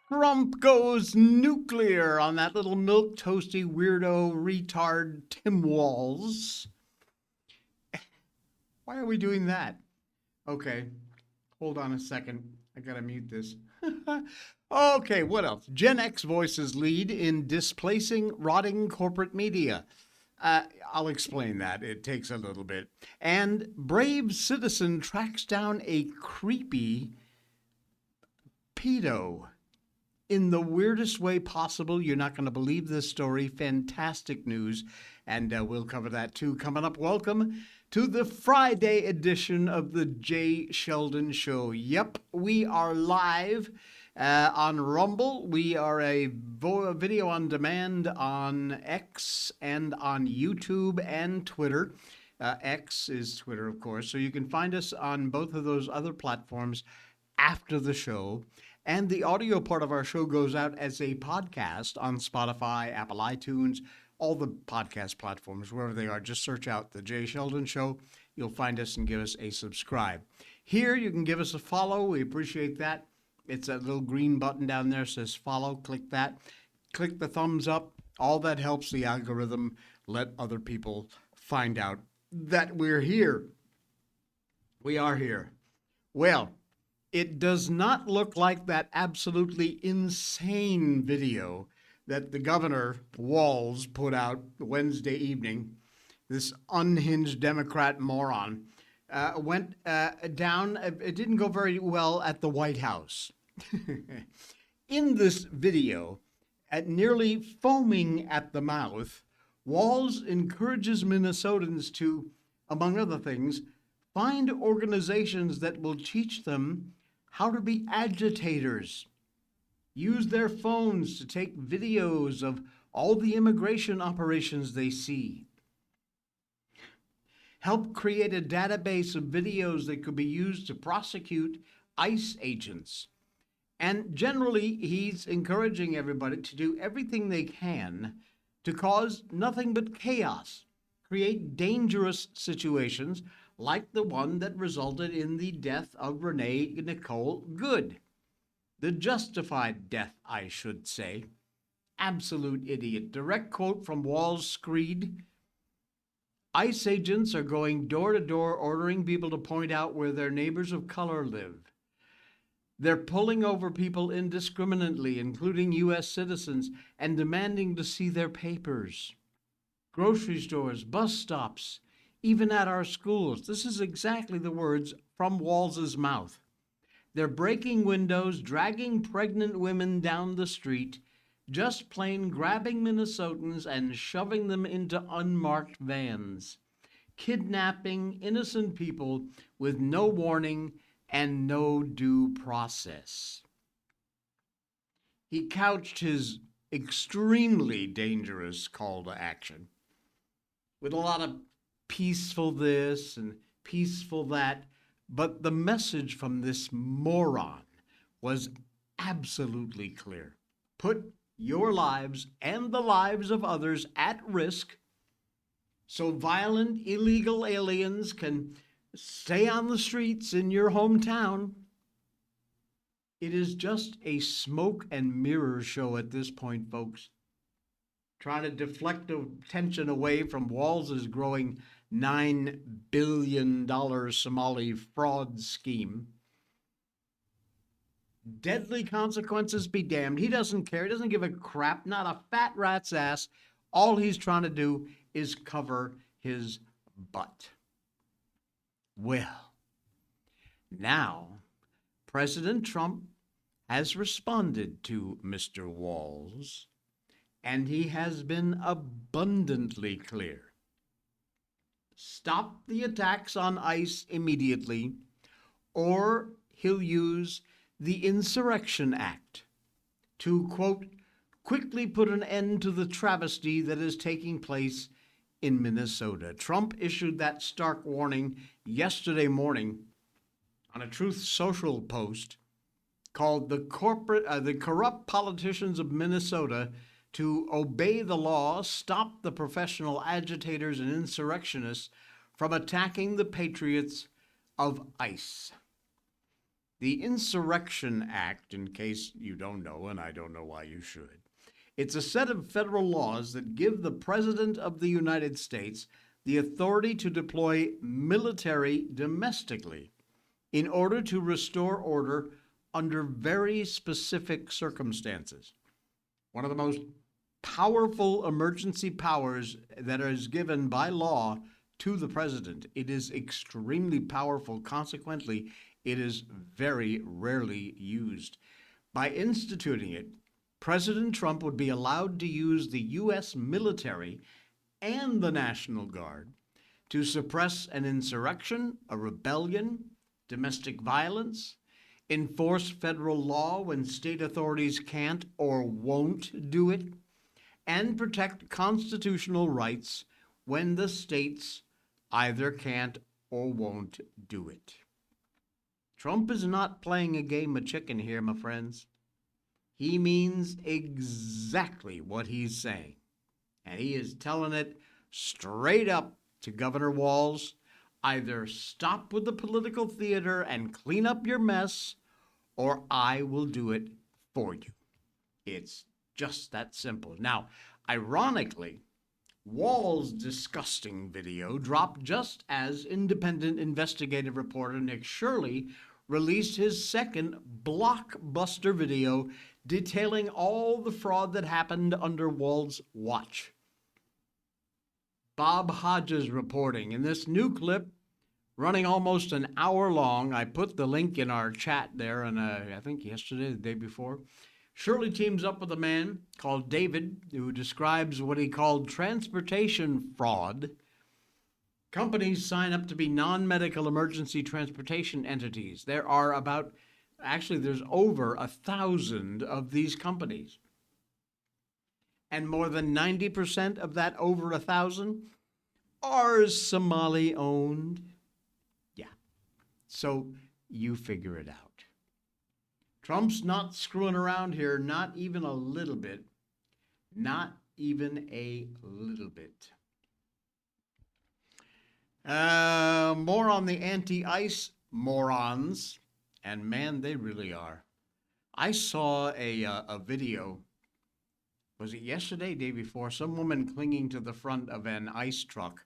Trump goes nuclear on that little milk toasty weirdo retard Tim Walz. Why are we doing that? Okay, hold on a second. I gotta mute this. Okay, what else? Gen X voices lead in displacing rotting corporate media. Uh, I'll explain that. It takes a little bit. And brave citizen tracks down a creepy pedo in the weirdest way possible. You're not going to believe this story. Fantastic news. And we'll cover that too. Coming up, welcome to the Friday edition of the Jay Sheldon Show. Yep, we are live on Rumble. We are a video on demand on X and on YouTube and Twitter. X is Twitter, of course. So you can find us on both of those other platforms after the show. And the audio part of our show goes out as a podcast on Spotify, Apple iTunes, all the podcast platforms, wherever they are. Just search out The Jay Sheldon Show. You'll find us and give us a subscribe. Here, you can give us a follow. We appreciate that. It's that little green button down there that says follow. Click that. Click the thumbs up. All that helps the algorithm let other people find out that we're here. We are here. Well, it does not look like that absolutely insane video that the governor, Walz, put out Wednesday evening. This unhinged Democrat moron went down. It didn't go very well at the White House. In this video, at nearly foaming at the mouth, Walz encourages Minnesotans to, among other things, find organizations that will teach them how to be agitators, use their phones to take videos of all the immigration operations they see, help create a database of videos that could be used to prosecute ICE agents. And generally, he's encouraging everybody to do everything they can to cause nothing but chaos, create dangerous situations like the one that resulted in the death of Renee Nicole Good. The justified death, I should say. Absolute idiot. Direct quote from Walz Screed. ICE agents are going door to door ordering people to point out where their neighbors of color live. They're pulling over people indiscriminately, including U.S. citizens, and demanding to see their papers. Grocery stores, bus stops, even at our schools. This is exactly the words from Walz's mouth. They're breaking windows, dragging pregnant women down the street, just plain grabbing Minnesotans and shoving them into unmarked vans, kidnapping innocent people with no warning and no due process. He couched his extremely dangerous call to action with a lot of peaceful this and peaceful that, but the message from this moron was absolutely clear. Put your lives and the lives of others at risk so violent, illegal aliens can stay on the streets in your hometown. It is just a smoke and mirror show at this point, folks. Trying to deflect attention away from Walz's growing $9 billion Somali fraud scheme. Deadly consequences be damned. He doesn't care. He doesn't give a crap, not a fat rat's ass. All he's trying to do is cover his butt. Well, now President Trump has responded to Mr. Walz, and he has been abundantly clear. Stop the attacks on ICE immediately, or he'll use the Insurrection Act to, quote, quickly put an end to the travesty that is taking place in Minnesota. Trump issued that stark warning yesterday morning on a Truth Social post called the corrupt politicians of Minnesota to obey the law, stop the professional agitators and insurrectionists from attacking the patriots of ICE. The Insurrection Act, in case you don't know, and I don't know why you should, it's a set of federal laws that give the President of the United States the authority to deploy military domestically in order to restore order under very specific circumstances. One of the most powerful emergency powers that is given by law to the president. It is extremely powerful. Consequently, it is very rarely used. By instituting it, President Trump would be allowed to use the U.S. military and the National Guard to suppress an insurrection, a rebellion, domestic violence, enforce federal law when state authorities can't or won't do it, and protect constitutional rights when the states either can't or won't do it. Trump is not playing a game of chicken here, my friends. He means exactly what he's saying. And he is telling it straight up to Governor Walz. Either stop with the political theater and clean up your mess, or I will do it for you. It's just that simple. Now, ironically, Walz's disgusting video dropped just as independent investigative reporter Nick Shirley released his second blockbuster video detailing all the fraud that happened under Walz's watch. Bob Hodges reporting in this new clip, running almost an hour long. I put the link in our chat there, and I think yesterday, the day before. Shirley teams up with a man called David who describes what he called transportation fraud. Companies sign up to be non-medical emergency transportation entities. There's over 1,000 of these companies. And more than 90% of that over 1,000 are Somali owned. Yeah. So you figure it out. Trump's not screwing around here, not even a little bit. Not even a little bit. More on the anti-ICE morons. And man, they really are. I saw a video, was it yesterday, day before, some woman clinging to the front of an ICE truck.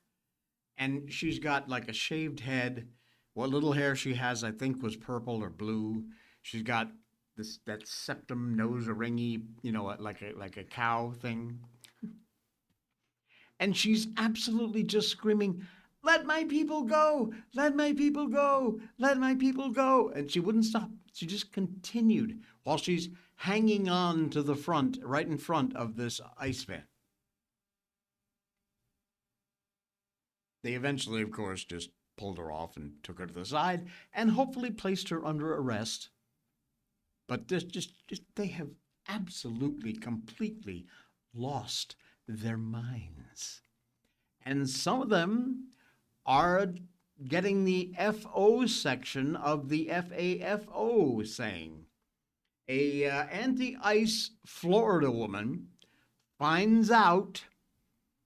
And she's got like a shaved head. What little hair she has, I think, was purple or blue. She's got that septum nose-a-ringy, like a cow thing. And she's absolutely just screaming, "Let my people go! Let my people go! Let my people go!" And she wouldn't stop. She just continued while she's hanging on to the front, right in front of this ICE van. They eventually, of course, just pulled her off and took her to the side and hopefully placed her under arrest. But they have absolutely, completely lost their minds. And some of them are getting the FO section of the FAFO saying. A anti-ICE Florida woman finds out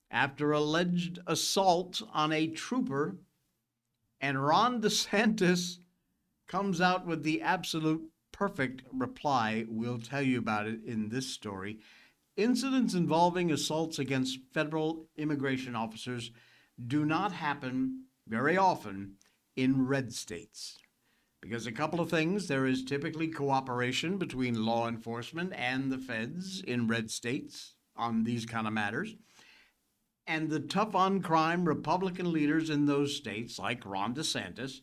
after alleged assault on a trooper, and Ron DeSantis comes out with the absolute perfect reply. We'll tell you about it in this story. Incidents involving assaults against federal immigration officers do not happen very often in red states. Because a couple of things, there is typically cooperation between law enforcement and the feds in red states on these kind of matters. And the tough on crime Republican leaders in those states, like Ron DeSantis,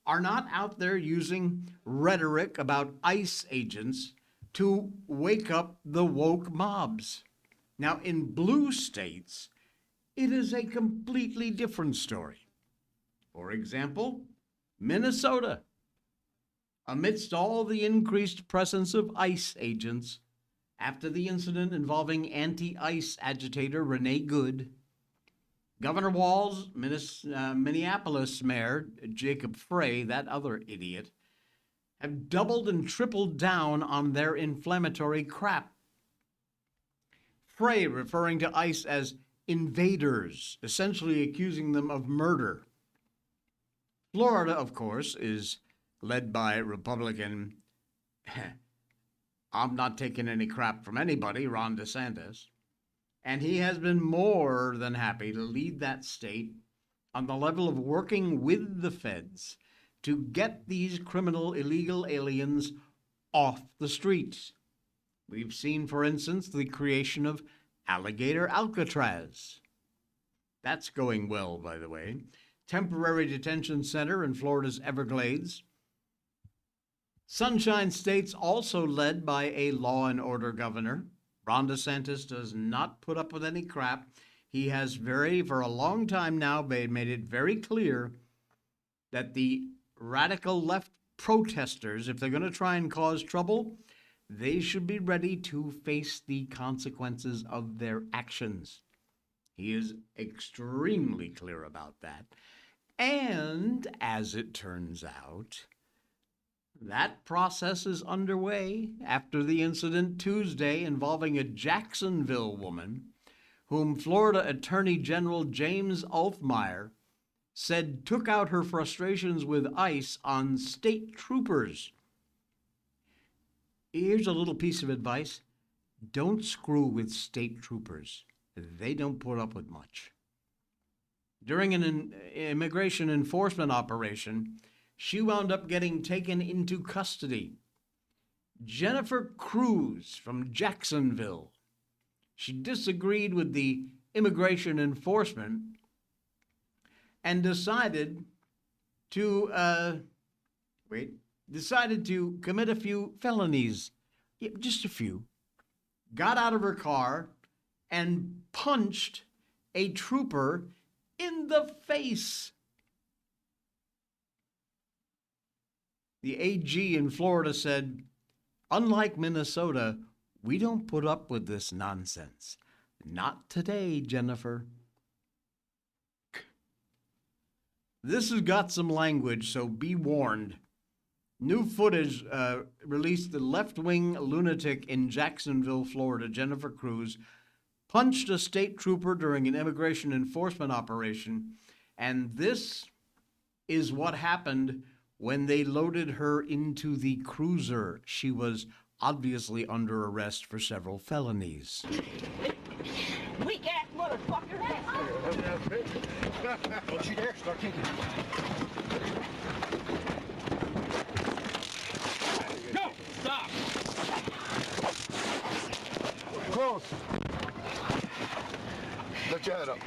are not out there using rhetoric about ICE agents to wake up the woke mobs. Now, in blue states, it is a completely different story. For example, Minnesota. Amidst all the increased presence of ICE agents, after the incident involving anti-ICE agitator Renee Good, Governor Walz, Minneapolis Mayor Jacob Frey, that other idiot, have doubled and tripled down on their inflammatory crap. Frey referring to ICE as invaders, essentially accusing them of murder. Florida, of course, is led by Republican, I'm not taking any crap from anybody, Ron DeSantis. And he has been more than happy to lead that state on the level of working with the feds to get these criminal illegal aliens off the streets. We've seen, for instance, the creation of Alligator Alcatraz. That's going well, by the way. Temporary detention center in Florida's Everglades. Sunshine State's also led by a law and order governor. Ron DeSantis does not put up with any crap. He has for a long time now, made it very clear that the radical left protesters, if they're going to try and cause trouble, they should be ready to face the consequences of their actions. He is extremely clear about that. And as it turns out, that process is underway after the incident Tuesday involving a Jacksonville woman whom Florida Attorney General James Althmeyer said took out her frustrations with ICE on state troopers. Here's a little piece of advice. Don't screw with state troopers. They don't put up with much. During an immigration enforcement operation, she wound up getting taken into custody. Jennifer Cruz from Jacksonville. She disagreed with the immigration enforcement and decided to commit a few felonies. Yeah, just a few. Got out of her car and punched a trooper in the face. The AG in Florida said, unlike Minnesota, we don't put up with this nonsense. Not today, Jennifer. This has got some language, so be warned. New footage released the left-wing lunatic in Jacksonville, Florida, Jennifer Cruz, punched a state trooper during an immigration enforcement operation, and this is what happened when they loaded her into the cruiser. She was obviously under arrest for several felonies. Weak ass motherfucker! Don't you dare start kicking. No! Stop! Close. Lift your head up.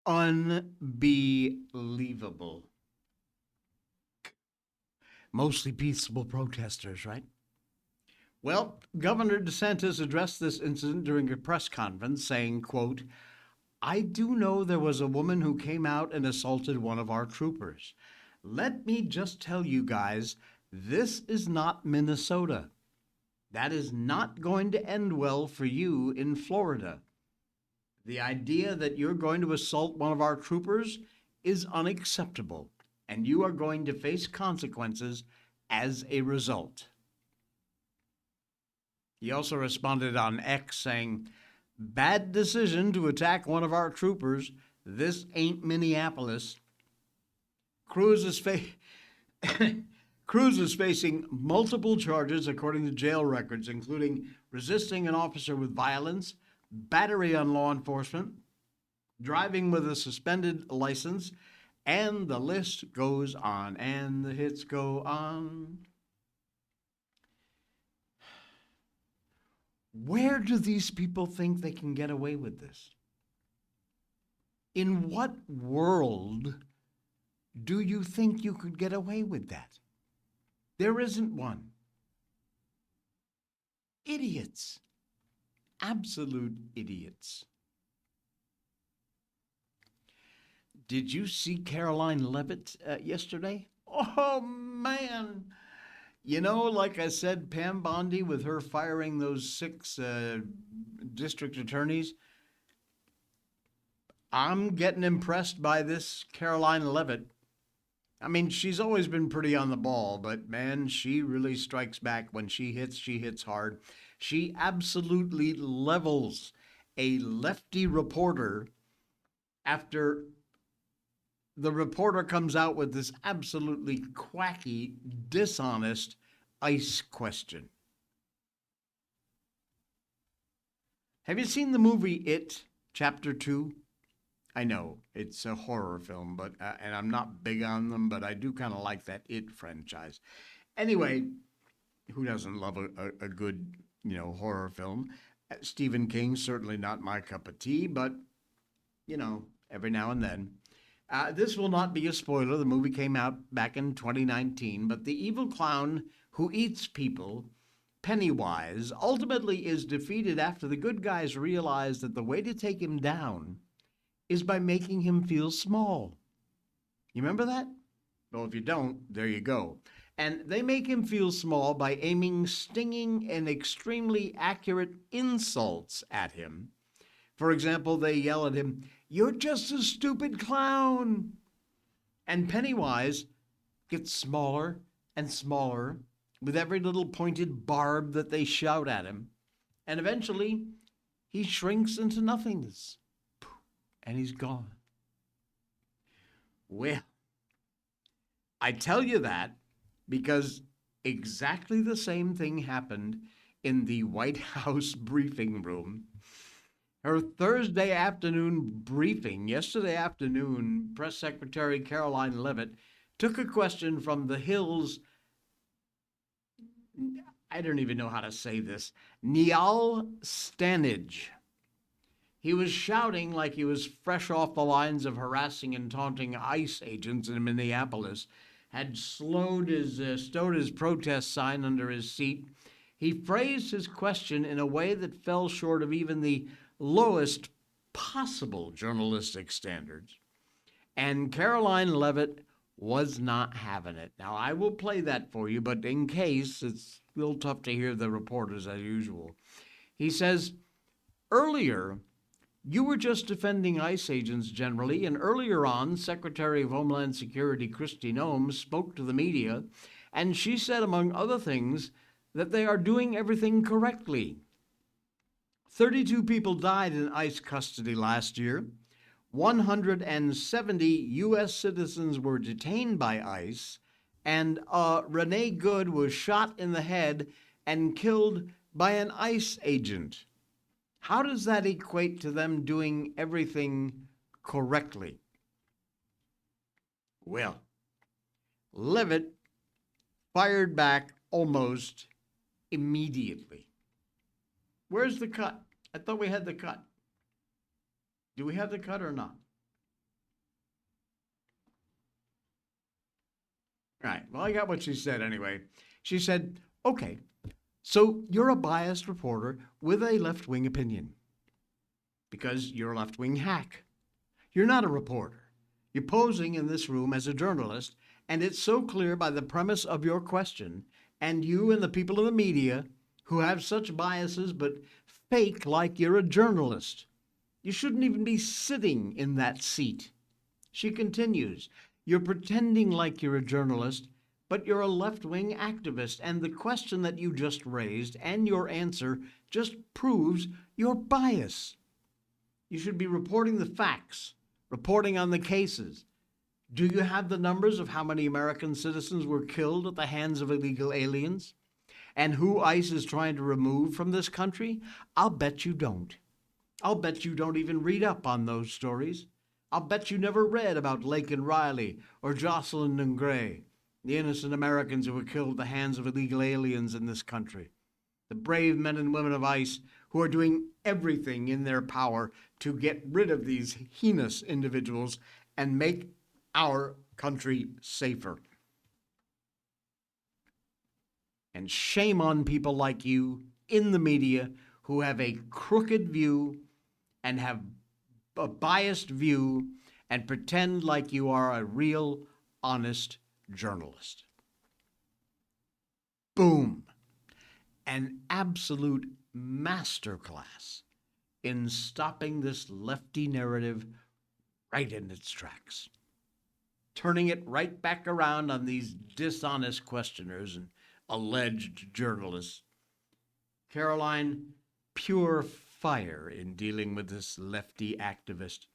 Unbelievable. Mostly peaceable protesters, right? Well, Governor DeSantis addressed this incident during a press conference saying, quote, I do know there was a woman who came out and assaulted one of our troopers. Let me just tell you guys, this is not Minnesota. That is not going to end well for you in Florida. The idea that you're going to assault one of our troopers is unacceptable, and you are going to face consequences as a result. He also responded on X saying, bad decision to attack one of our troopers. This ain't Minneapolis. Cruz is facing multiple charges according to jail records, including resisting an officer with violence, battery on law enforcement, driving with a suspended license, and the list goes on, and the hits go on. Where do these people think they can get away with this? In what world do you think you could get away with that? There isn't one. Idiots. Absolute idiots. Did you see Caroline Leavitt yesterday? Oh, man. You know, like I said, Pam Bondi with her firing those 6 district attorneys, I'm getting impressed by this Caroline Leavitt. I mean, she's always been pretty on the ball, but man, she really strikes back. When she hits hard. She absolutely levels a lefty reporter after the reporter comes out with this absolutely quacky, dishonest ICE question. Have you seen the movie It, Chapter 2? I know it's a horror film, but and I'm not big on them, but I do kind of like that It franchise. Anyway, who doesn't love a good, horror film? Stephen King, certainly not my cup of tea, but, every now and then. This will not be a spoiler. The movie came out back in 2019, but the evil clown who eats people, Pennywise, ultimately is defeated after the good guys realize that the way to take him down is by making him feel small. You remember that? Well, if you don't, there you go. And they make him feel small by aiming stinging and extremely accurate insults at him. For example, they yell at him, "You're just a stupid clown." And Pennywise gets smaller and smaller with every little pointed barb that they shout at him. And eventually, he shrinks into nothingness. And he's gone. Well, I tell you that because exactly the same thing happened in the White House briefing room. Her Thursday afternoon briefing, yesterday afternoon, Press Secretary Caroline Leavitt took a question from the Hill's, I don't even know how to say this, Niall Stanage. He was shouting like he was fresh off the lines of harassing and taunting ICE agents in Minneapolis, had stowed his protest sign under his seat. He phrased his question in a way that fell short of even the lowest possible journalistic standards. And Caroline Leavitt was not having it. Now, I will play that for you, but in case, it's a little tough to hear the reporters as usual. He says, "Earlier, you were just defending ICE agents generally, and earlier on, Secretary of Homeland Security Kristi Noem spoke to the media, and she said, among other things, that they are doing everything correctly. 32 people died in ICE custody last year. 170 U.S. citizens were detained by ICE, and Renee Good was shot in the head and killed by an ICE agent. How does that equate to them doing everything correctly?" Well, Leavitt fired back almost immediately. Where's the cut? I thought we had the cut. Do we have the cut or not? All right, well, I got what she said anyway. She said, "Okay, so you're a biased reporter with a left-wing opinion because you're a left-wing hack. You're not a reporter. You're posing in this room as a journalist, and it's so clear by the premise of your question, and you and the people in the media who have such biases but fake like you're a journalist. You shouldn't even be sitting in that seat." She continues, "You're pretending like you're a journalist, but you're a left-wing activist, and the question that you just raised and your answer just proves your bias. You should be reporting the facts, reporting on the cases. Do you have the numbers of how many American citizens were killed at the hands of illegal aliens? And who ICE is trying to remove from this country? I'll bet you don't. I'll bet you don't even read up on those stories. I'll bet you never read about Laken Riley or Jocelyn and Gray, the innocent Americans who were killed at the hands of illegal aliens in this country. The brave men and women of ICE who are doing everything in their power to get rid of these heinous individuals and make our country safer. And shame on people like you in the media who have a crooked view and have a biased view and pretend like you are a real, honest journalist." Boom. An absolute masterclass in stopping this lefty narrative right in its tracks. turning it right back around on these dishonest questioners and alleged journalists. Caroline, pure fire in dealing with this lefty activist.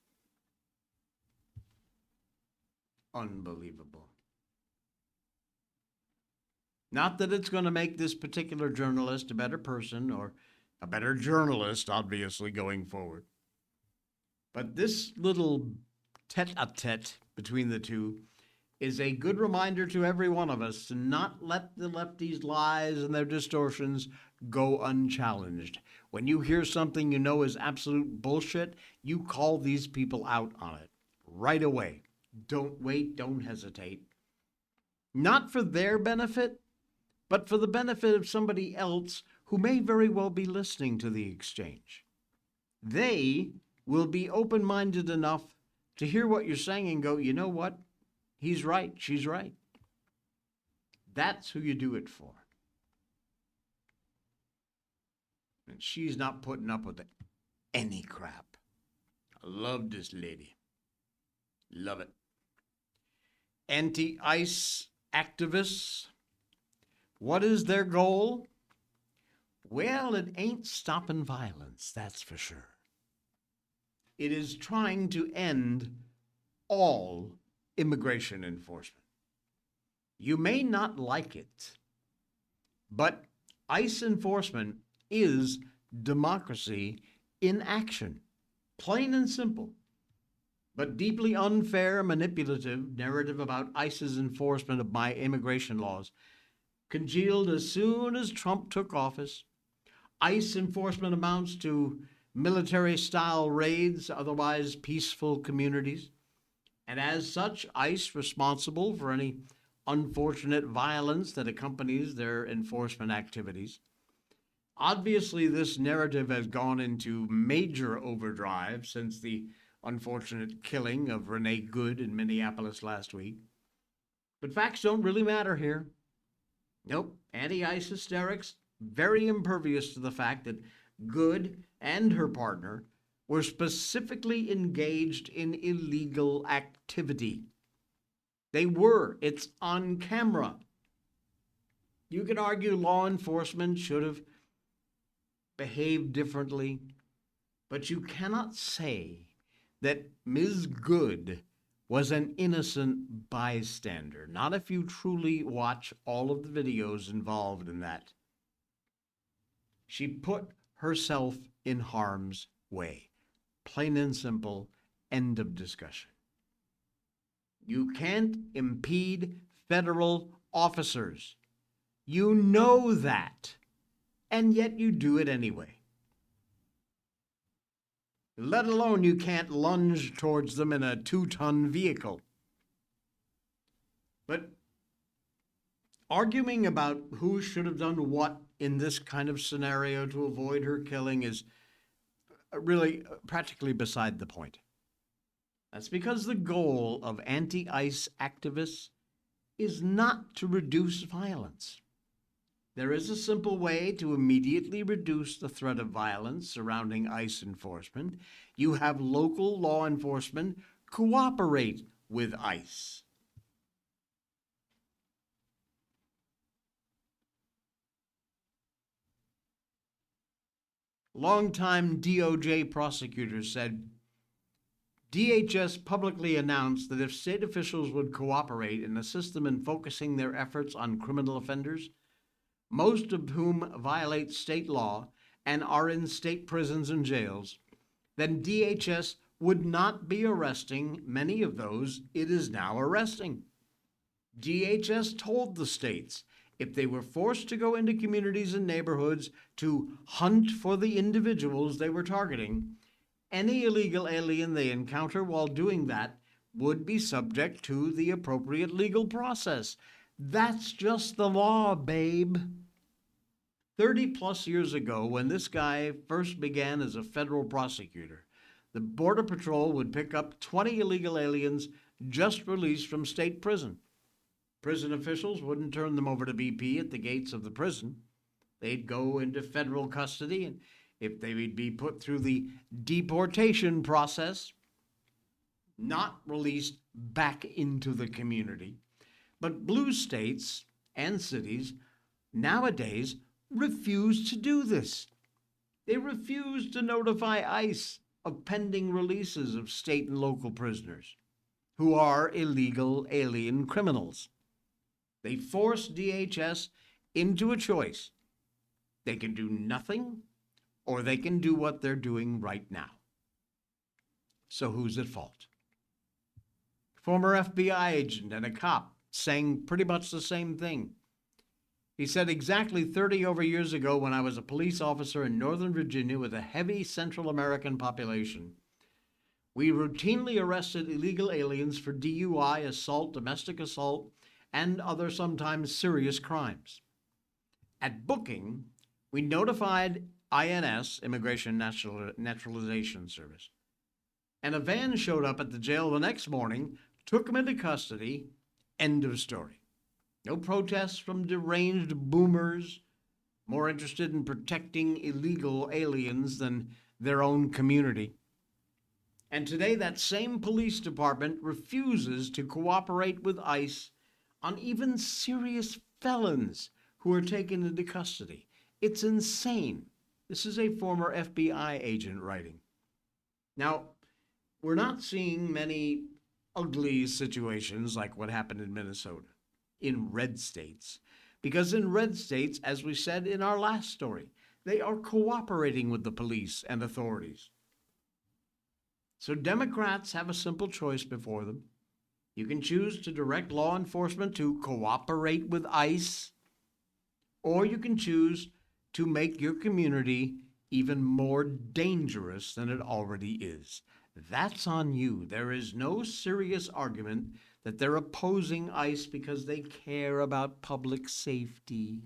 Unbelievable. Not that it's going to make this particular journalist a better person or a better journalist, obviously, going forward. But this little tete-a-tete between the two is a good reminder to every one of us to not let the lefties' lies and their distortions go unchallenged. When you hear something you know is absolute bullshit, you call these people out on it right away. Don't wait, don't hesitate. Not for their benefit, but for the benefit of somebody else who may very well be listening to the exchange. They will be open-minded enough to hear what you're saying and go, you know what? He's right, she's right. That's who you do it for. And she's not putting up with any crap. I love this lady. Love it. Anti-ICE activists. What is their goal? Well, it ain't stopping violence, that's for sure. It is trying to end all immigration enforcement. You may not like it, but ICE enforcement is democracy in action. Plain and simple. But deeply unfair, manipulative narrative about ICE's enforcement of my immigration laws congealed as soon as Trump took office. ICE enforcement amounts to military-style raids, otherwise peaceful communities. And as such, ICE responsible for any unfortunate violence that accompanies their enforcement activities. Obviously, this narrative has gone into major overdrive since the unfortunate killing of Renee Good in Minneapolis last week. But facts don't really matter here. Nope, anti-ICE hysterics, very impervious to the fact that Good and her partner were specifically engaged in illegal activity. They were. It's on camera. You could argue law enforcement should have behaved differently, but you cannot say that Ms. Good was an innocent bystander, not if you truly watch all of the videos involved in that. She put herself in harm's way. Plain and simple, end of discussion. You can't impede federal officers. You know that, and yet you do it anyway. Let alone you can't lunge towards them in a 2-ton vehicle. But arguing about who should have done what in this kind of scenario to avoid her killing is really practically beside the point. That's because the goal of anti-ICE activists is not to reduce violence. There is a simple way to immediately reduce the threat of violence surrounding ICE enforcement. You have local law enforcement cooperate with ICE. Longtime DOJ prosecutors said DHS publicly announced that if state officials would cooperate and assist them in focusing their efforts on criminal offenders, most of whom violate state law and are in state prisons and jails, then DHS would not be arresting many of those it is now arresting. DHS told the states if they were forced to go into communities and neighborhoods to hunt for the individuals they were targeting, any illegal alien they encounter while doing that would be subject to the appropriate legal process. That's just the law, babe. 30 plus years ago, when this guy first began as a federal prosecutor, the Border Patrol would pick up 20 illegal aliens just released from state prison. Prison officials wouldn't turn them over to BP at the gates of the prison. They'd go into federal custody, and if they would be put through the deportation process, not released back into the community. But blue states and cities nowadays refuse to do this. They refuse to notify ICE of pending releases of state and local prisoners who are illegal alien criminals. They force DHS into a choice. They can do nothing, or they can do what they're doing right now. So who's at fault? Former FBI agent and a cop saying pretty much the same thing. He said, exactly 30 over years ago, when I was a police officer in Northern Virginia with a heavy Central American population, we routinely arrested illegal aliens for DUI, assault, domestic assault, and other sometimes serious crimes. At booking, we notified INS, Immigration Naturalization Service, and a van showed up at the jail the next morning, took them into custody, end of story. No protests from deranged boomers more interested in protecting illegal aliens than their own community. And today, that same police department refuses to cooperate with ICE on even serious felons who are taken into custody. It's insane. This is a former FBI agent writing. Now, we're not seeing many ugly situations like what happened in Minnesota, in red states. Because in red states, as we said in our last story, they are cooperating with the police and authorities. So Democrats have a simple choice before them. You can choose to direct law enforcement to cooperate with ICE, or you can choose to make your community even more dangerous than it already is. That's on you. There is no serious argument that they're opposing ICE because they care about public safety.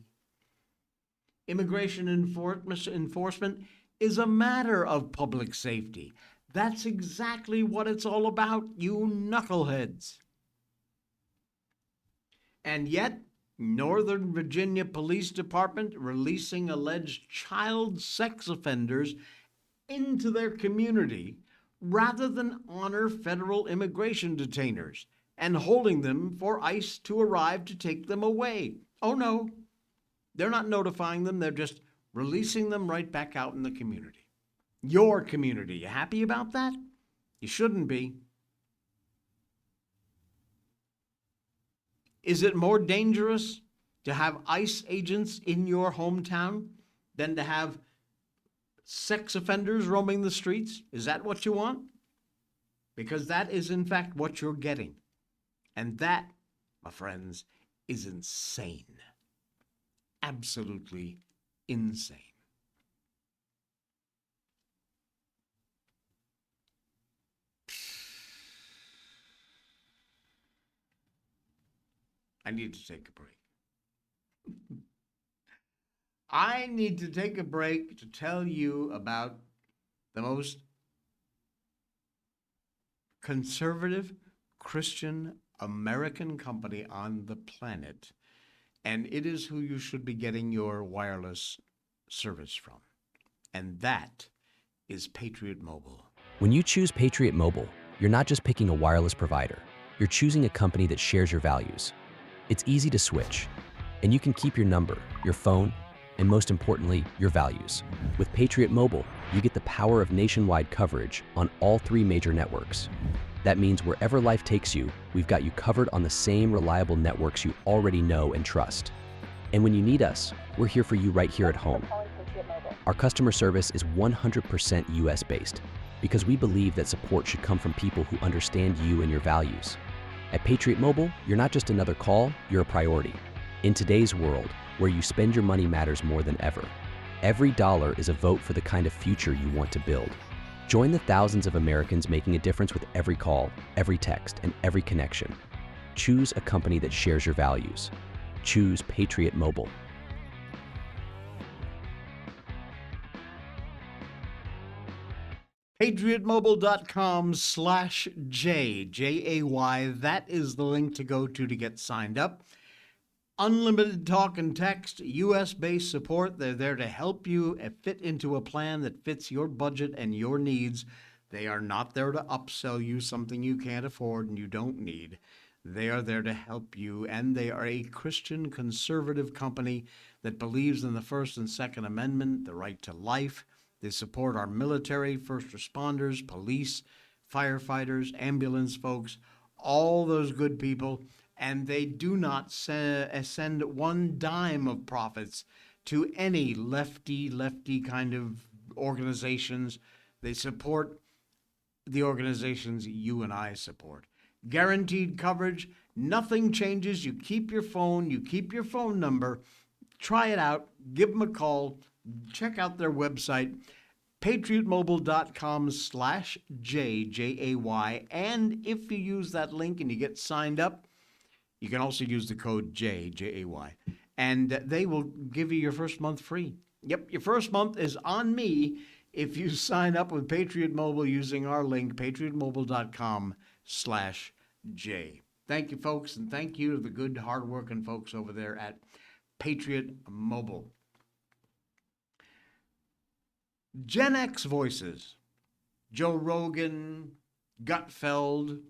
Immigration enforcement is a matter of public safety. That's exactly what it's all about, you knuckleheads. And yet, Northern Virginia Police Department releasing alleged child sex offenders into their community rather than honor federal immigration detainers and holding them for ICE to arrive to take them away. Oh no, they're not notifying them, they're just releasing them right back out in the community. Your community, you happy about that? You shouldn't be. Is it more dangerous to have ICE agents in your hometown than to have sex offenders roaming the streets? Is that what you want? Because that is, in fact, what you're getting. And that, my friends, is insane. Absolutely insane. I need to take a break. I need to take a break to tell you about the most conservative Christian American company on the planet, and it is who you should be getting your wireless service from, and that is Patriot Mobile. When you choose Patriot Mobile, you're not just picking a wireless provider. You're choosing a company that shares your values. It's easy to switch, and you can keep your number, your phone, and most importantly, your values. With Patriot Mobile, you get the power of nationwide coverage on all 3 major networks. That means wherever life takes you, we've got you covered on the same reliable networks you already know and trust. And when you need us, we're here for you right here at home. Our customer service is 100% US-based because we believe that support should come from people who understand you and your values. At Patriot Mobile, you're not just another call, you're a priority. In today's world, where you spend your money matters more than ever, every dollar is a vote for the kind of future you want to build. Join the thousands of Americans making a difference with every call, every text, and every connection. Choose a company that shares your values. Choose Patriot Mobile. PatriotMobile.com/J, J-A-Y. That is the link to go to get signed up. Unlimited talk and text, US-based support. They're there to help you fit into a plan that fits your budget and your needs. They are not there to upsell you something you can't afford and you don't need. They are there to help you, and they are a Christian conservative company that believes in the First and Second Amendment, the right to life. They support our military, first responders, police, firefighters, ambulance folks, all those good people, and they do not send one dime of profits to any lefty kind of organizations. They support the organizations you and I support. Guaranteed coverage, nothing changes. You keep your phone, you keep your phone number. Try it out, give them a call, check out their website, patriotmobile.com/J, and if you use that link and you get signed up, you can also use the code J, J-A-Y, and they will give you your first month free. Yep, your first month is on me if you sign up with Patriot Mobile using our link, patriotmobile.com/J. Thank you, folks, and thank you to the good, hard-working folks over there at Patriot Mobile. Gen X voices, Joe Rogan, Gutfeld,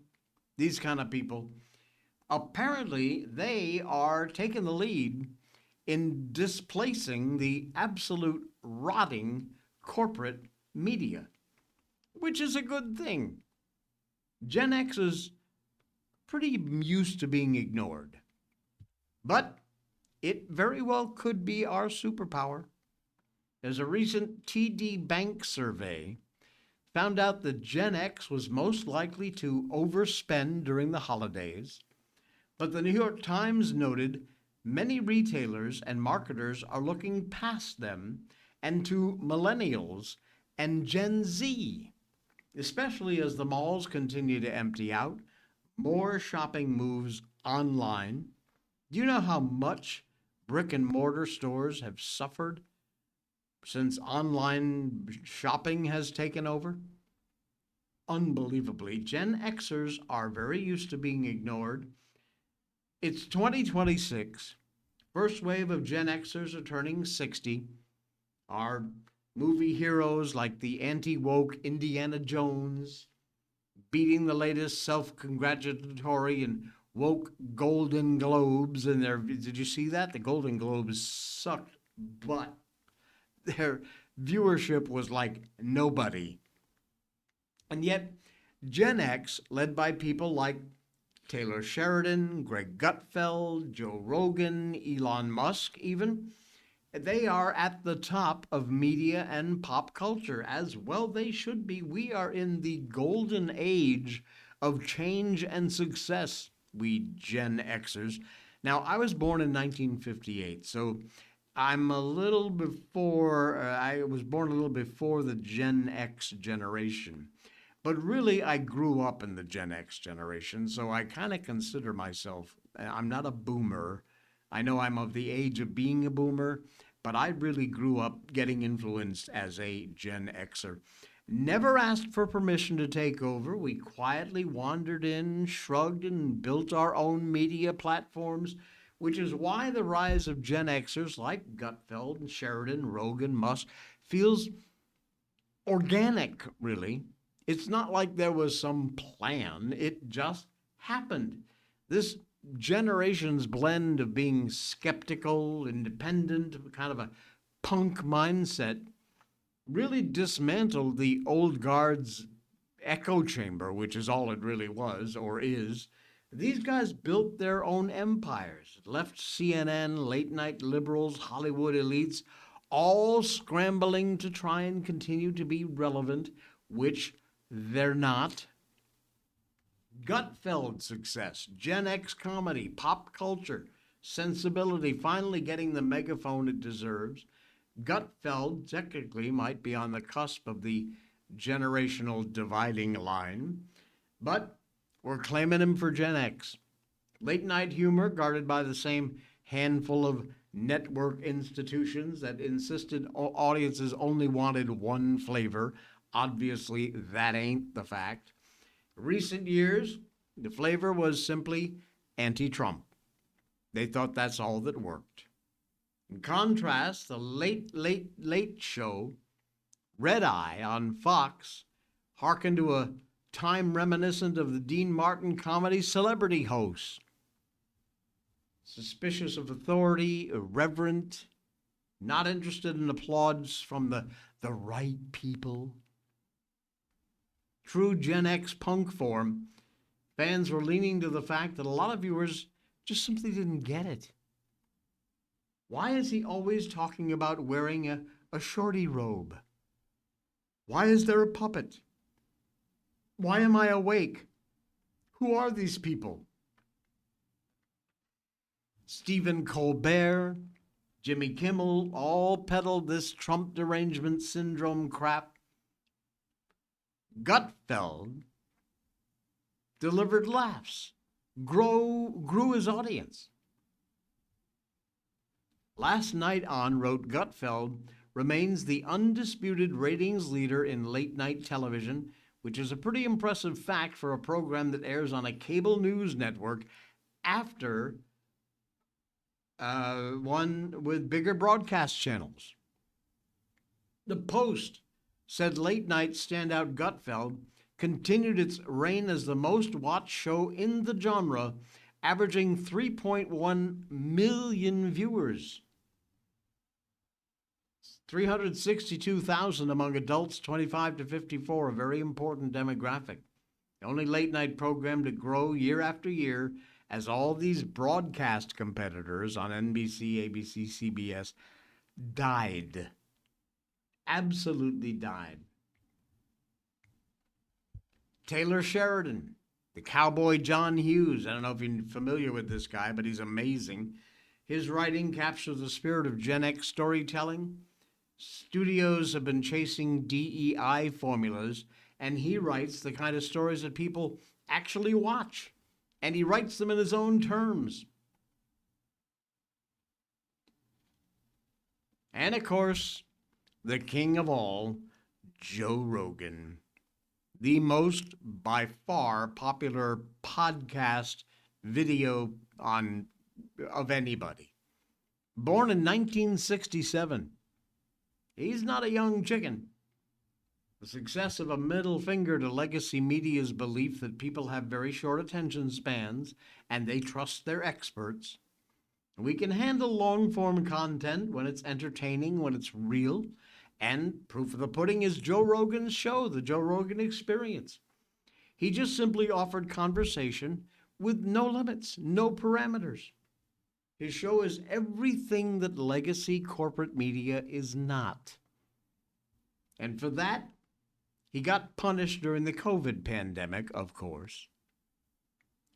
these kind of people, apparently they are taking the lead in displacing the absolute rotting corporate media, which is a good thing. Gen X is pretty used to being ignored, but it very well could be our superpower. As a recent TD Bank survey found out that Gen X was most likely to overspend during the holidays, but the New York Times noted many retailers and marketers are looking past them and to millennials and Gen Z, especially as the malls continue to empty out, more shopping moves online. Do you know how much brick and mortar stores have suffered since online shopping has taken over? Unbelievably, Gen Xers are very used to being ignored. It's 2026. First wave of Gen Xers are turning 60. Our movie heroes like the anti-woke Indiana Jones, beating the latest self-congratulatory and woke Golden Globes. And did you see that? The Golden Globes sucked butt. Their viewership was like nobody. And yet, Gen X, led by people like Taylor Sheridan, Greg Gutfeld, Joe Rogan, Elon Musk even, they are at the top of media and pop culture, as well they should be. We are in the golden age of change and success, we Gen Xers. Now, I was born in 1958, so I'm a little before, I was born a little before the Gen X generation. But really, I grew up in the Gen X generation, so I kind of consider myself, I'm not a boomer. I know I'm of the age of being a boomer, but I really grew up getting influenced as a Gen Xer. Never asked for permission to take over. We quietly wandered in, shrugged, and built our own media platforms, which is why the rise of Gen Xers like Gutfeld and Sheridan, Rogan, Musk feels organic, really. It's not like there was some plan. It just happened. This generation's blend of being skeptical, independent, kind of a punk mindset, really dismantled the old guard's echo chamber, which is all it really was or is. These guys built their own empires, left CNN, late-night liberals, Hollywood elites, all scrambling to try and continue to be relevant, which they're not. Gutfeld success, Gen X comedy, pop culture, sensibility, finally getting the megaphone it deserves. Gutfeld technically might be on the cusp of the generational dividing line, but we're claiming him for Gen X. Late night humor guarded by the same handful of network institutions that insisted audiences only wanted one flavor. Obviously, that ain't the fact. Recent years, the flavor was simply anti-Trump. They thought that's all that worked. In contrast, the late show, Red Eye on Fox, hearken to a time reminiscent of the Dean Martin comedy Celebrity Host. Suspicious of authority, irreverent, not interested in applause from the right people. True Gen X punk form, fans were leaning to the fact that a lot of viewers just simply didn't get it. Why is he always talking about wearing a shorty robe? Why is there a puppet? Why am I awake? Who are these people? Stephen Colbert, Jimmy Kimmel all peddled this Trump derangement syndrome crap. Gutfeld delivered laughs, grew his audience. Last Night On, wrote Gutfeld, remains the undisputed ratings leader in late-night television, which is a pretty impressive fact for a program that airs on a cable news network after one with bigger broadcast channels. The Post said late-night standout Gutfeld continued its reign as the most-watched show in the genre, averaging 3.1 million viewers. 362,000 among adults 25 to 54, a very important demographic. The only late-night program to grow year after year as all these broadcast competitors on NBC, ABC, CBS died. Absolutely died. Taylor Sheridan, the cowboy John Hughes. I don't know if you're familiar with this guy, but he's amazing. His writing captures the spirit of Gen X storytelling. Studios have been chasing DEI formulas, and he writes the kind of stories that people actually watch, and he writes them in his own terms. And of course, the king of all, Joe Rogan, the most by far popular podcast video of anybody. Born in 1967. He's not a young chicken. The success of a middle finger to legacy media's belief that people have very short attention spans and they trust their experts. We can handle long-form content when it's entertaining, when it's real, and proof of the pudding is Joe Rogan's show, The Joe Rogan Experience. He just simply offered conversation with no limits, no parameters. His show is everything that legacy corporate media is not. And for that, he got punished during the COVID pandemic, of course.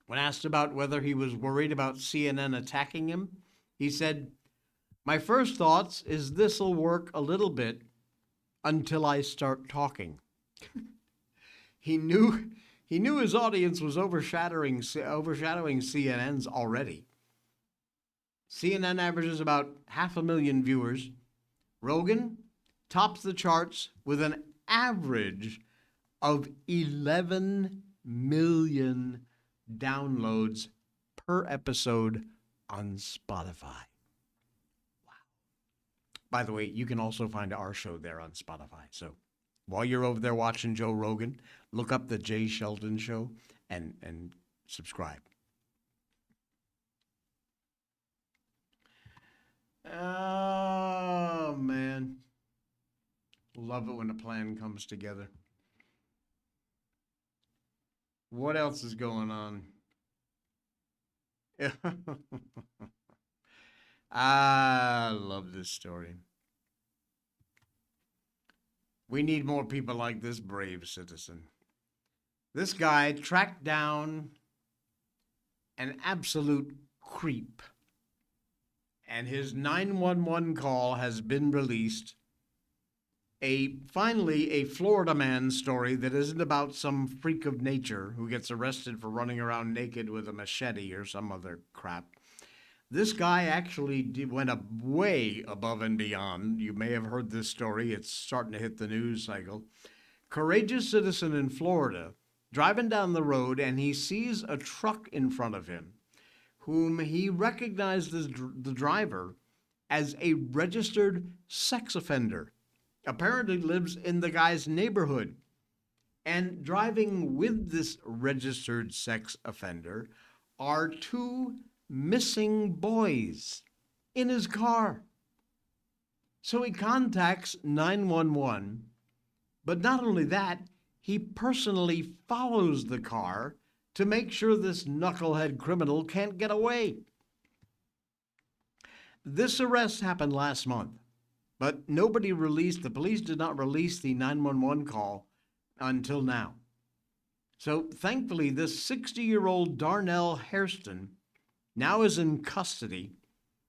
When asked about whether he was worried about CNN attacking him, he said, "My first thoughts is this'll work a little bit until I start talking." He knew his audience was overshadowing CNN's already. CNN averages about 500,000 viewers. Rogan tops the charts with an average of 11 million downloads per episode on Spotify. Wow. By the way, you can also find our show there on Spotify. So while you're over there watching Joe Rogan, look up the Jay Sheldon Show and subscribe. Oh, man. Love it when a plan comes together. What else is going on? I love this story. We need more people like this brave citizen. This guy tracked down an absolute creep, and his 911 call has been released. Finally, a Florida man story that isn't about some freak of nature who gets arrested for running around naked with a machete or some other crap. This guy actually went way above and beyond. You may have heard this story. It's starting to hit the news cycle. Courageous citizen in Florida driving down the road, and he sees a truck in front of him, whom he recognized as the driver as a registered sex offender. Apparently lives in the guy's neighborhood. And driving with this registered sex offender are two missing boys in his car. So he contacts 911, but not only that, he personally follows the car to make sure this knucklehead criminal can't get away. This arrest happened last month, but the police did not release the 911 call until now. So thankfully, this 60-year-old Darnell Hairston now is in custody,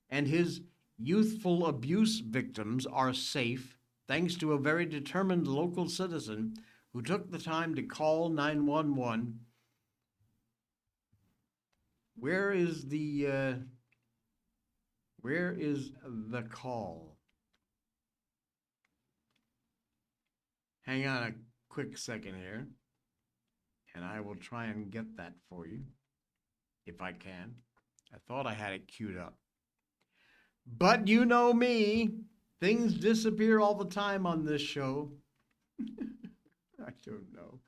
and his youthful abuse victims are safe thanks to a very determined local citizen who took the time to call 911. Where is the call? Hang on a quick second here, and I will try and get that for you, if I can. I thought I had it queued up. But you know me, things disappear all the time on this show. I don't know.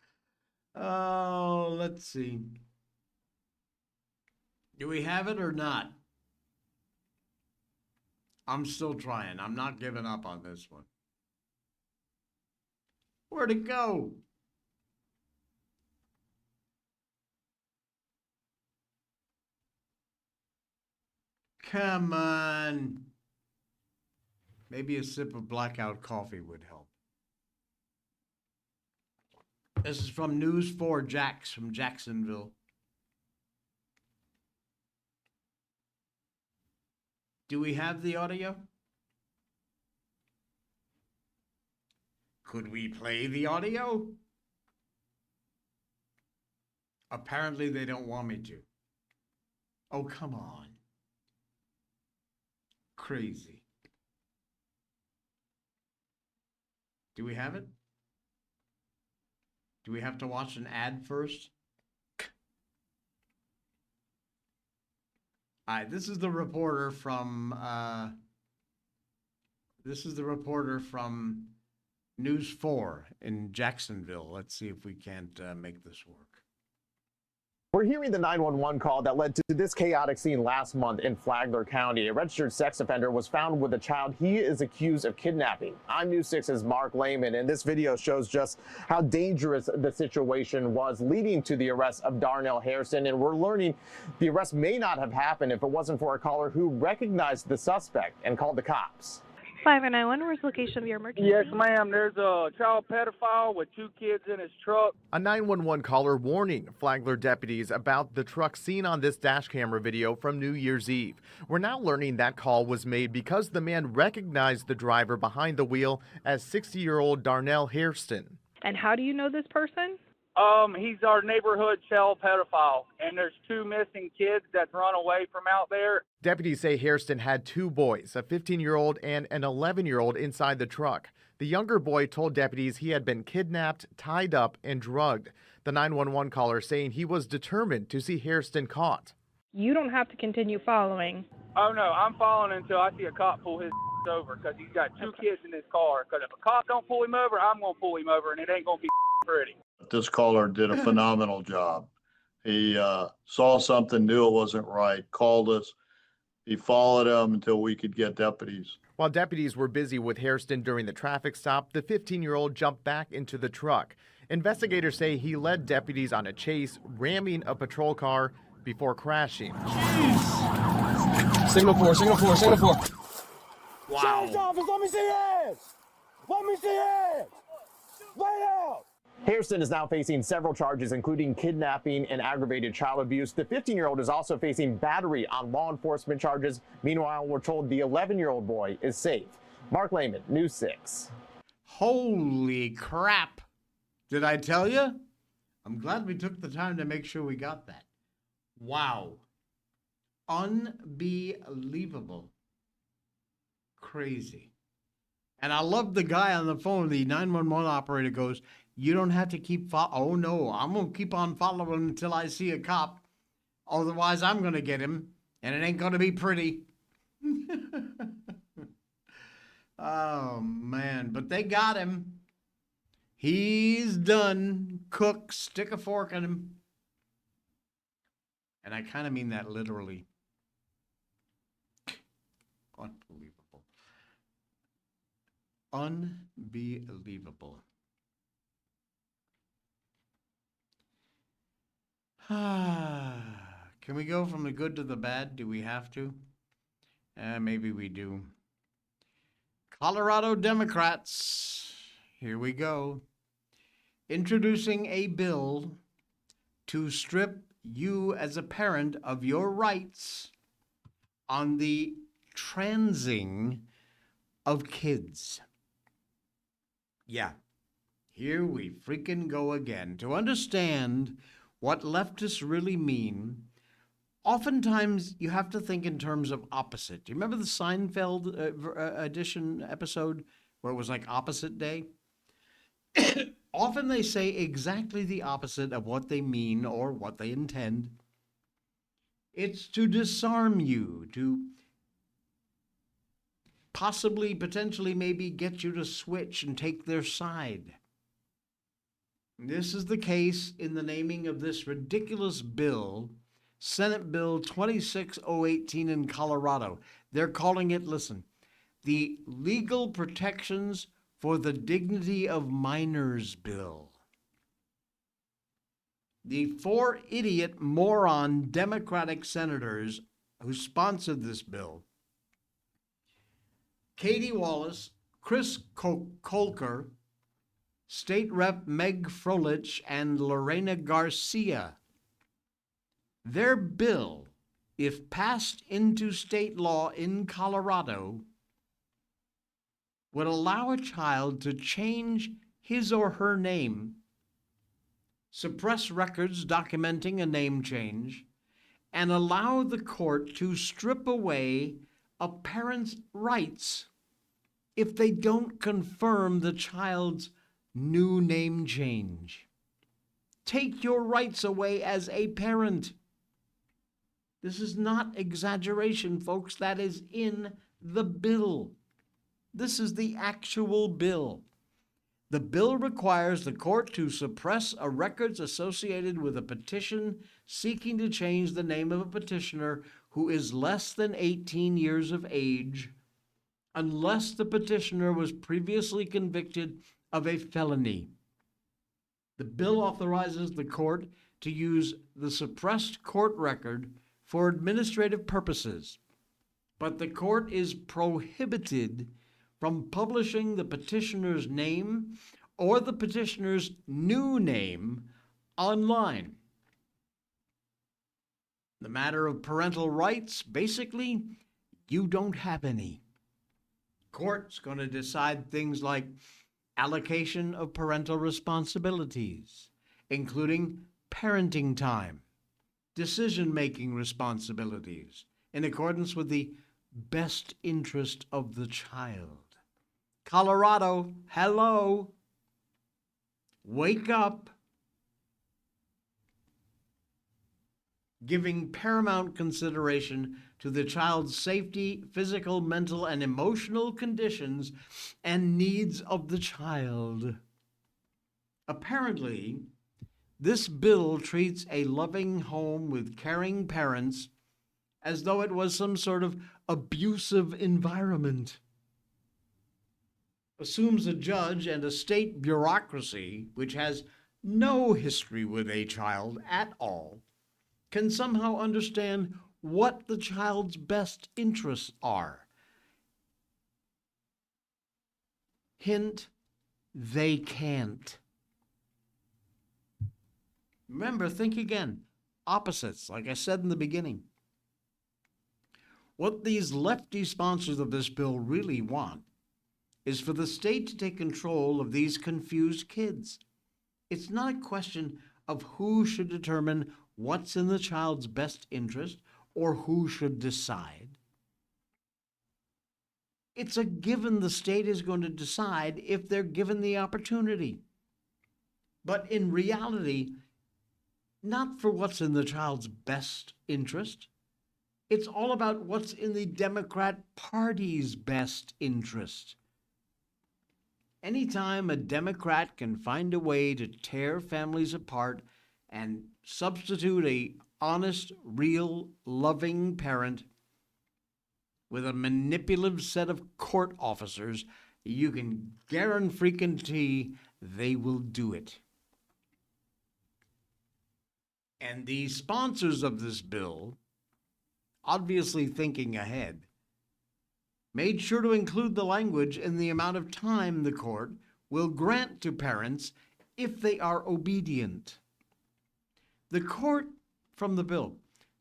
Oh, let's see. Do we have it or not? I'm still trying. I'm not giving up on this one. Where'd it go? Come on. Maybe a sip of Blackout coffee would help. This is from News 4 Jax from Jacksonville. Do we have the audio? Could we play the audio? Apparently they don't want me to. Oh, come on. Crazy. Do we have it? Do we have to watch an ad first? All right, this is the reporter from News 4 in Jacksonville. Let's see if we can't make this work. We're hearing the 911 call that led to this chaotic scene last month in Flagler County. A registered sex offender was found with a child he is accused of kidnapping. I'm News 6's Mark Lehman, and this video shows just how dangerous the situation was, leading to the arrest of Darnell Hairston. And we're learning the arrest may not have happened if it wasn't for a caller who recognized the suspect and called the cops. 591, where's the location of your emergency? Yes, ma'am. There's a child pedophile with two kids in his truck. A 911 caller warning Flagler deputies about the truck seen on this dash camera video from New Year's Eve. We're now learning that call was made because the man recognized the driver behind the wheel as 60-year-old Darnell Hairston. And how do you know this person? He's our neighborhood child pedophile, and there's two missing kids that's run away from out there. Deputies say Hairston had two boys, a 15-year-old and an 11-year-old inside the truck. The younger boy told deputies he had been kidnapped, tied up, and drugged. The 911 caller saying he was determined to see Hairston caught. You don't have to continue following. Oh, no, I'm following until I see a cop pull his over, because he's got two kids in his car. Because if a cop don't pull him over, I'm going to pull him over, and it ain't going to be pretty. This caller did a phenomenal job. He saw something, knew it wasn't right, called us. He followed him until we could get deputies. While deputies were busy with Hairston during the traffic stop, the 15-year-old jumped back into the truck. Investigators say he led deputies on a chase, ramming a patrol car before crashing. Jeez. Signal 4, signal 4, signal 4. Wow. Sheriff's office, let me see hands! Let me see hands! Right out! Hairston is now facing several charges, including kidnapping and aggravated child abuse. The 15-year-old is also facing battery on law enforcement charges. Meanwhile, we're told the 11-year-old boy is safe. Mark Lehman, News 6. Holy crap. Did I tell you? I'm glad we took the time to make sure we got that. Wow. Unbelievable. Crazy. And I love the guy on the phone, the 911 operator goes, you don't have to keep oh no, I'm going to keep on following until I see a cop. Otherwise, I'm going to get him, and it ain't going to be pretty. Oh, man. But they got him. He's done. Cook, stick a fork in him. And I kind of mean that literally. Unbelievable. Unbelievable. Can we go from the good to the bad? Do we have to? Maybe we do. Colorado Democrats. Here we go. Introducing a bill to strip you as a parent of your rights on the transing of kids. Yeah, here we freaking go again. To understand what leftists really mean, oftentimes you have to think in terms of opposite. Do you remember the Seinfeld edition episode where it was like opposite day? Often they say exactly the opposite of what they mean or what they intend. It's to disarm you, to possibly, potentially, maybe get you to switch and take their side. This is the case in the naming of this ridiculous bill, Senate Bill 26018 in Colorado. They're calling it, listen, the Legal Protections for the Dignity of Minors Bill. The four idiot moron Democratic senators who sponsored this bill, Katie Wallace, Chris Kolker, State Rep Meg Froelich, and Lorena Garcia. Their bill, if passed into state law in Colorado, would allow a child to change his or her name, suppress records documenting a name change, and allow the court to strip away a parent's rights if they don't confirm the child's new name change. Take your rights away as a parent. This is not exaggeration, folks. That is in the bill. This is the actual bill. The bill requires the court to suppress records associated with a petition seeking to change the name of a petitioner who is less than 18 years of age, unless the petitioner was previously convicted of a felony. The bill authorizes the court to use the suppressed court record for administrative purposes, but the court is prohibited from publishing the petitioner's name or the petitioner's new name online. The matter of parental rights, basically, you don't have any. Court's going to decide things like allocation of parental responsibilities, including parenting time, decision-making responsibilities, in accordance with the best interest of the child. Colorado, hello. Wake up. Giving paramount consideration to the child's safety, physical, mental, and emotional conditions and needs of the child. Apparently, this bill treats a loving home with caring parents as though it was some sort of abusive environment. Assumes a judge and a state bureaucracy, which has no history with a child at all, can somehow understand what the child's best interests are. Hint, they can't. Remember, think again. Opposites, like I said in the beginning. What these lefty sponsors of this bill really want is for the state to take control of these confused kids. It's not a question of who should determine what's in the child's best interest or who should decide. It's a given the state is going to decide if they're given the opportunity. But in reality, not for what's in the child's best interest. It's all about what's in the Democrat Party's best interest. Anytime a Democrat can find a way to tear families apart and substitute a honest, real, loving parent with a manipulative set of court officers, you can guarantee they will do it. And the sponsors of this bill, obviously thinking ahead, made sure to include the language in the amount of time the court will grant to parents if they are obedient. The court, from the bill,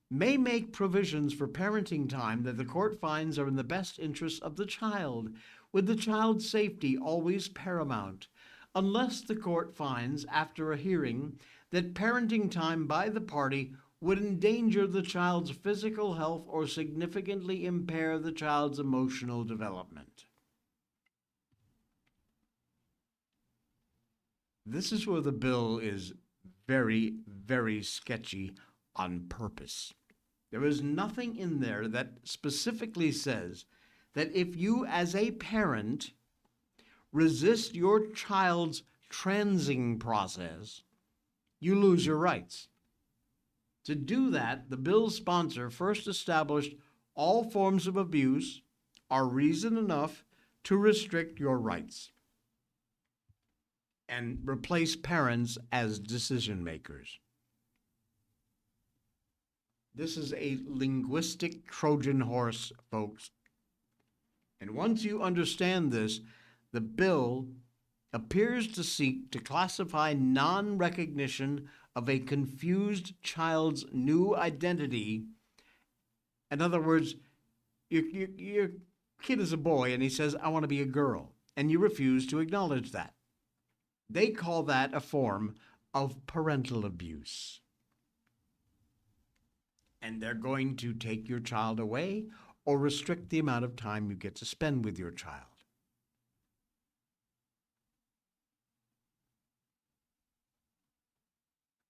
may make provisions for parenting time that the court finds are in the best interest of the child, with the child's safety always paramount, unless the court finds, after a hearing, that parenting time by the party would endanger the child's physical health or significantly impair the child's emotional development. This is where the bill is very, very sketchy on purpose. There is nothing in there that specifically says that if you, as a parent, resist your child's transing process, you lose your rights. To do that, the bill's sponsor first established all forms of abuse are reason enough to restrict your rights and replace parents as decision makers. This is a linguistic Trojan horse, folks. And once you understand this, the bill appears to seek to classify non-recognition of a confused child's new identity. In other words, your kid is a boy and he says, I want to be a girl, and you refuse to acknowledge that. They call that a form of parental abuse. And they're going to take your child away or restrict the amount of time you get to spend with your child.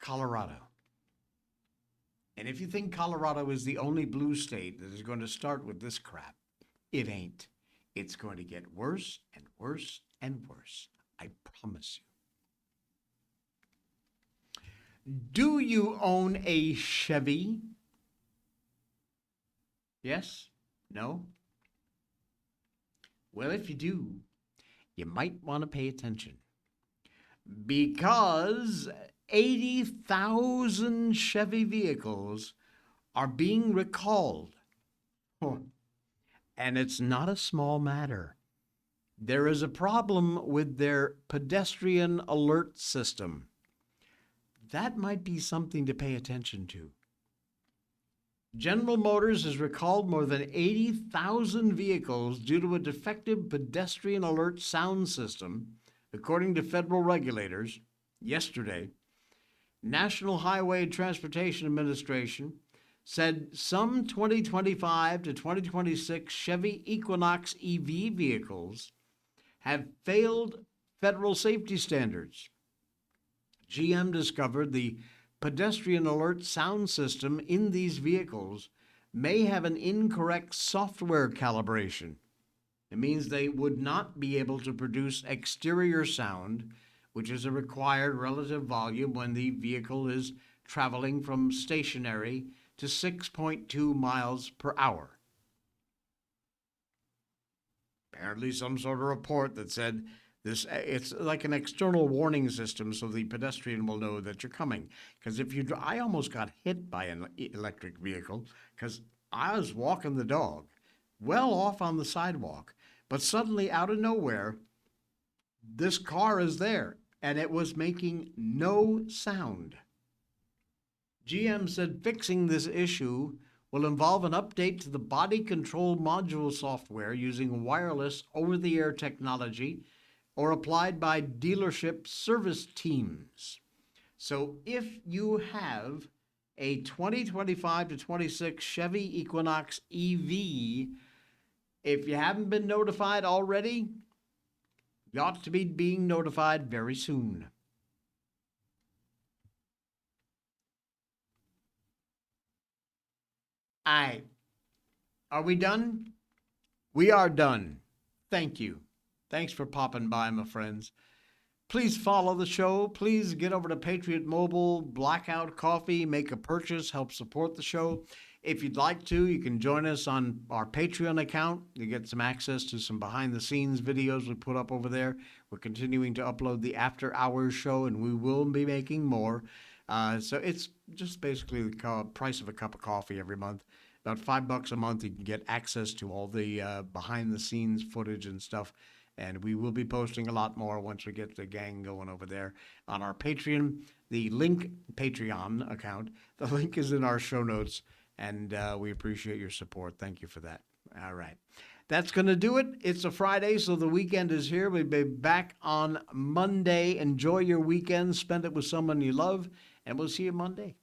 Colorado. And if you think Colorado is the only blue state that is going to start with this crap, it ain't. It's going to get worse and worse and worse. I promise you. Do you own a Chevy? Yes? No? Well, if you do, you might want to pay attention. Because 80,000 Chevy vehicles are being recalled. And it's not a small matter. There is a problem with their pedestrian alert system. That might be something to pay attention to. General Motors has recalled more than 80,000 vehicles due to a defective pedestrian alert sound system, according to federal regulators. Yesterday, National Highway Transportation Administration said some 2025 to 2026 Chevy Equinox EV vehicles have failed federal safety standards. GM discovered the pedestrian alert sound system in these vehicles may have an incorrect software calibration. It means they would not be able to produce exterior sound, which is a required relative volume when the vehicle is traveling from stationary to 6.2 miles per hour. Apparently some sort of report that said this, it's like an external warning system so the pedestrian will know that you're coming. Because I almost got hit by an electric vehicle because I was walking the dog well off on the sidewalk, but suddenly out of nowhere, this car is there and it was making no sound. GM said fixing this issue will involve an update to the body control module software using wireless over-the-air technology or applied by dealership service teams. So if you have a 2025 to 26 Chevy Equinox EV, if you haven't been notified already, you ought to be being notified very soon. All right. Are we done? We are done. Thank you. Thanks for popping by, my friends. Please follow the show. Please get over to Patriot Mobile, Blackout Coffee, make a purchase, help support the show. If you'd like to, you can join us on our Patreon account. You get some access to some behind-the-scenes videos we put up over there. We're continuing to upload the After Hours show, and we will be making more. So it's just basically the price of a cup of coffee every month. About $5 a month, you can get access to all the behind-the-scenes footage and stuff. And we will be posting a lot more once we get the gang going over there on our Patreon. The link, Patreon account, the link is in our show notes. And we appreciate your support. Thank you for that. All right. That's going to do it. It's a Friday, so the weekend is here. We'll be back on Monday. Enjoy your weekend. Spend it with someone you love. And we'll see you Monday.